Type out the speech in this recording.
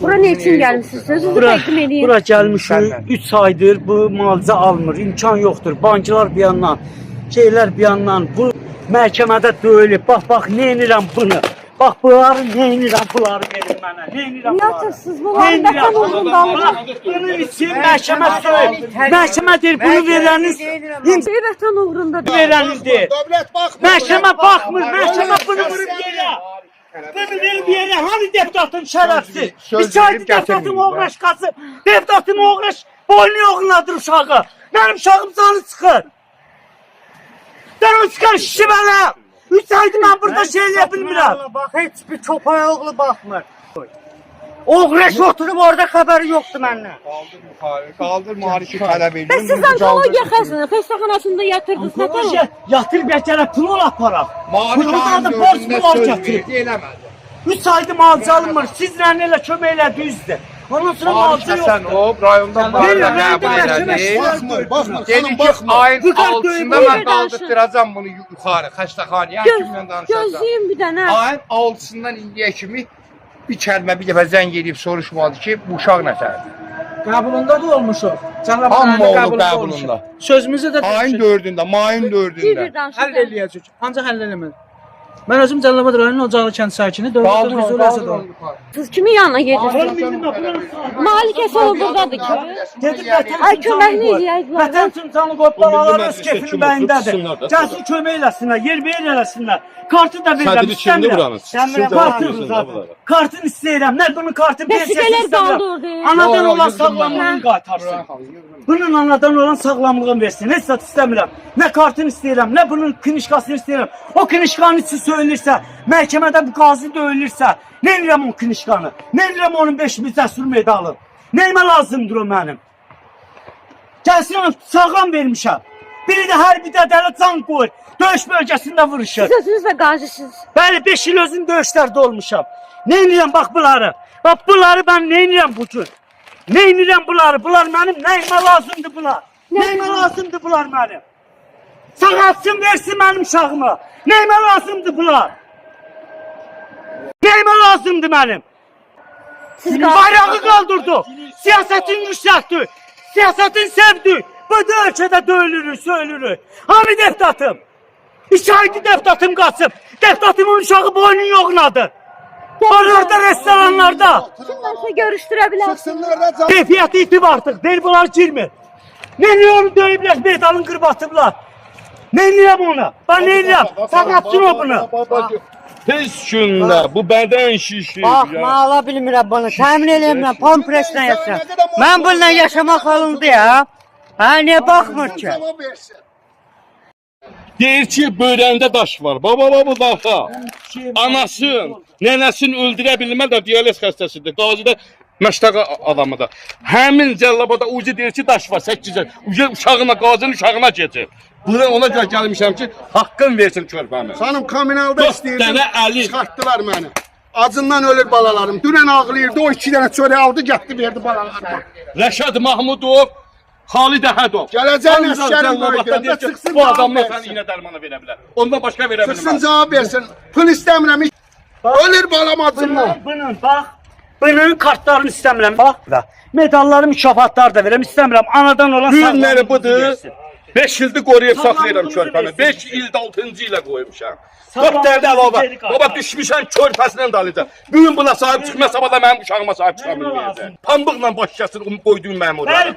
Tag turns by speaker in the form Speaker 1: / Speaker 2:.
Speaker 1: Bura ne için gelmişsiniz? Sözünüzü təqdim edin.
Speaker 2: Bura gəlmişik. 3 aydır bu müalicə almır. İmkan yoxdur. Banklar bir yandan, şeylər bir yandan. Bu məhkəmədə döyülüb. Bax, nə edirəm bunu? Bax, bunları nə edirəm? Bunları verin mənə. Nə edirəm bunları?
Speaker 1: Yatırsınız, bunları vətən uğrunda alacaq.
Speaker 2: Bunun için məhkəmə söylüyor. Məhkəmə deyir, bunu verəniz.
Speaker 1: Vətən uğrunda
Speaker 2: Verəniz deyir. Məhkəmə baxmır. Məhkəmə bunu vurub yerə. Bunu verib yerə. Hani deputatın şərəfsiz? Bir çaydı deputatın oğraş qasıb. Deputatın oğraş boynu yoğunladır uşağı. Mənim uşağım canı çıxır. Canı çıxır şişi mənə. 3 aydır mən burada şey eləyə bilmirəm.
Speaker 3: Bax, heç bir çopaya oğlu baxmır.
Speaker 2: Oğraş
Speaker 3: Oturub orada xəbəri yoxdur məndən.
Speaker 4: Qaldır müharifi tələb edir.
Speaker 1: Bəs siz onkologiya xəstəxanasında yatırdınız, nə var?
Speaker 2: Yatır bir kere pul ol aparaq. Burada da borç
Speaker 4: Müharifi
Speaker 2: pul
Speaker 4: söz
Speaker 2: gətirir.
Speaker 4: verdi, eləmədi.
Speaker 2: 3 aydır müalicə alınmır. Sizlə elə kömək elədinizdir. Ondan sonra
Speaker 4: Müharifi
Speaker 2: müalicə
Speaker 4: Həsən
Speaker 2: yoxdur.
Speaker 4: o rayonda müharifi
Speaker 2: Verdim,
Speaker 4: qəbul
Speaker 2: verdim,
Speaker 4: elədi.
Speaker 2: verdim.
Speaker 4: Baxmır, dedi ki, ayın
Speaker 2: Bu kadar
Speaker 4: 6-sında
Speaker 2: döyüb,
Speaker 4: mən qaldıracağam bunu yuxarı, xəstəxanaya, həkimlə danışacağım.
Speaker 1: Gözləyin bir dənə.
Speaker 4: Ayın 6-sından indiyə kimi bir kəlmə bir dəfə zəng edib soruşmadı ki, bu uşaq nəsədir.
Speaker 3: Qəbulunda da olmuşuq.
Speaker 4: Amma oldu qəbulunda.
Speaker 3: Sözümüzü də
Speaker 4: Ayın 4-ündə, mayın 4-ündə.
Speaker 1: Bir danışın.
Speaker 3: həll eləyəcək. Ancaq həll eləmədi. Mən özüm Cəlilabad rayonunun Ocaqlı kənd sakini, dövlət
Speaker 4: Qaldır
Speaker 3: hüzur
Speaker 4: onu, qaldır
Speaker 3: Əsədov.
Speaker 4: onu.
Speaker 1: Siz kimin yanına gedirsiniz? Malikəsi o buradadır ki. Ay, köməkli eləyəcəklər.
Speaker 2: Vətən üçün canı qoyub balalar öz keyfinin bəyindədir. Gəlsin kömək eləsinlər, yer verir eləsinlər. Kartı da verirəm,
Speaker 5: Sədri kimdir buranın?
Speaker 2: Kartını istəyirəm. Nə bunun kartı
Speaker 1: Vəsiqələr qaldı orada.
Speaker 2: Anadan olan sağlamlığını qaytarsın. Bunun anadan olan sağlamlığını versin. Heç zat istəmirəm. Nə kartını istəyirəm, nə bunun knişkasını istəyirəm. O knişkanın içi söylürsə, məhkəmədə bu qazi döyülürsə, nə edirəm o knişkanı? Nə edirəm onun 5000 cəsur medalını? Nəyimə lazımdır o mənim? Gəlsin onu sağlam vermişəm. Biri də hər bir dədələ can qoyur. Döyüş bölgəsində vuruşur.
Speaker 1: Siz özünüz və qazisiniz.
Speaker 2: Bəli, 5 il özüm döyüşlərdə olmuşam. Nə edirəm bax bunları? Bax bunları mən nə edirəm bu gün? Nə edirəm bunları? Bunlar mənim nəyimə lazımdır bunlar? Nəyimə lazımdır bunlar mənim? Sağaltsın versin mənim uşağıma. Nəyimə lazımdır bunlar? Nəyimə lazımdır mənim?
Speaker 1: Siz
Speaker 2: Bayrağı qaldırdı. Siyasetin yüksəltdi. Siyasetin sevdi. Bu da ölkədə döyülürük, söylürük. Hani deputatım? 2 aydır deputatım qaçıb. Deputatımın uşağı boynu yoğnadı. Orada restoranlarda.
Speaker 1: kimlərsə görüşdürə bilərsiniz.
Speaker 2: Keyfiyyəti itib artıq. Deyir bunlar girmir. Nə onu döyüblər, medalını qırıb atıblar. Nə edirəm ona? Ben nə edirəm? Sağlatsın o bunu.
Speaker 5: Tez gündə bu bədən şişir.
Speaker 3: Bax, mən ala bilmirəm bunu. Təmin eləmirəm, kompreslə yaşayıram. Mən bununla yaşamaq halımdı ya. Hə, niyə baxmır ki?
Speaker 5: Deyir ki, böyrəndə daş var. Baba bu daxa. Anasın, nənəsini öldürə bilməz, dializ xəstəsidir. Qazidə məştəq adamı da. Həmin Cəlilabada ucu deyir ki, daş var 8 ay. Ucu uşağına, qazının uşağına keçir. Buna ona görə gəlmişəm ki, haqqın versin körpəmə.
Speaker 6: Sanım kriminalda
Speaker 5: Dənə
Speaker 6: istəyirdim,
Speaker 5: əli.
Speaker 6: çıxartdılar məni. Acından ölür balalarım. Dünən ağlayırdı, o 2 dənə çörək aldı, getdi verdi balalarıma.
Speaker 5: Rəşad Mahmudov, Xalid Əhədov.
Speaker 6: Gələcəyin əsgərin
Speaker 5: Cəlilabadda deyir ki,
Speaker 6: çıxsın
Speaker 5: bu adamla
Speaker 6: cavab
Speaker 5: sən
Speaker 6: versin.
Speaker 5: iynə dərmanı verə bilər. Ondan başqa verə
Speaker 6: Çıxsın
Speaker 5: bilməz.
Speaker 6: cavab versin. Pul istəmirəm. Ölür balam acından.
Speaker 2: Bunun bax. Bunun kartlarını istəmirəm. Bax da. Medalları, mükafatları da verəm istəmirəm. Anadan olan
Speaker 5: Günləri budur.
Speaker 2: versin.
Speaker 5: 5 ildir qoruyub saxlayıram
Speaker 2: Sağlamlığınızı
Speaker 5: körpəni.
Speaker 2: versin.
Speaker 5: 5 ildə 6-cı ilə qoymuşam.
Speaker 2: Sağlamlığınızı
Speaker 5: 4 dərdə əlavə.
Speaker 2: geri qaytar.
Speaker 5: Baba düşmüşəm körpəsindən dalıca. Bugün buna sahib çıxmasa da mənim uşağıma sahib çıxa bilməyəcək. Pambıqla baş kəsir qoyduğum məmurlar.